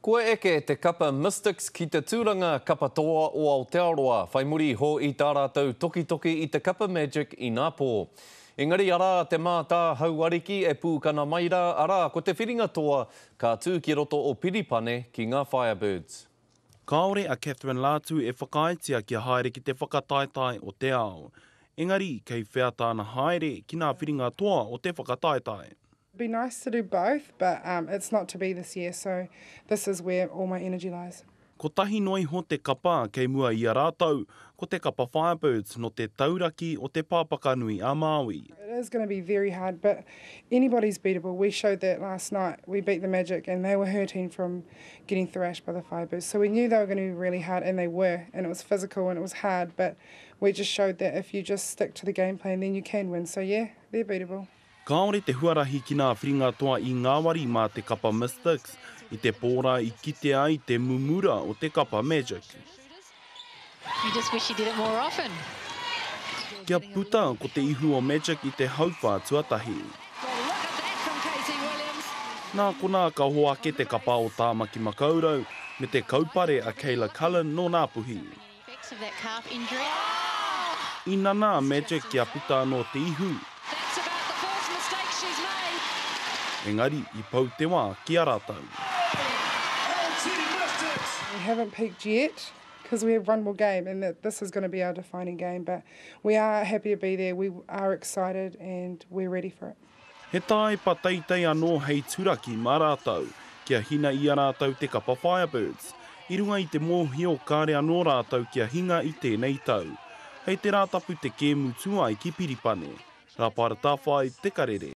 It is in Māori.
Ko eke te kapa Mystics ki te tūranga kapa toa o Aotearoa, whai muri ho i tā rātou toki i te kapa Magic i ngā pō. Engari ara te mātā hauariki e pūkana mai rā, ara ko te whiringa toa ka tū ki roto o Piripane ki ngā Firebirds. Kāore a Catherine Latu e whakaitia ki a haere ki te whakataetai o te ao. Engari, kei whiatāna haere ki ngā whiringa toa o te whakataetai. It'd be nice to do both, but it's not to be this year, so this is where all my energy lies. Ko tahi noi ho te kapa kei mua i a rātau, ko te kapa Firebirds no te tauraki o te pāpaka nui a Māui. It is going to be very hard, but anybody's beatable. We showed that last night. We beat the Magic and they were hurting from getting thrashed by the Firebirds. So we knew they were going to be really hard, and they were, and it was physical and it was hard, but we just showed that if you just stick to the game plan, then you can win. So yeah, they're beatable. Kāore te huarahi ki ngā whiringa toa i Ngāwari mā te kapa Mystics, i te pōra i kite ai te mumura o te kapa Magic. You just wish you did it more often. Kia puta ko te ihu o Magic i te hauwha tuatahi. Nā kona ka hoake te kapa o Tāmaki Makaurau, me te kaupare a Kayla Cullen no Ngāpuhi. I nana Magic kia puta no te ihu. Engari, i pau te wā ki a rātau. We haven't peaked yet because we have one more game, and this is going to be our defining game, but we are happy to be there. We are excited and we're ready for it. He tae pa teitei anō hei turaki mā rātau, kia hina i a rātau te kapa Firebirds. I runga i te mōhi o kāre anō rātau kia hinga i tēnei tau. Hei te rātapu te kēmu tua i ki Piripane. Rā pāra tāwhai te karere.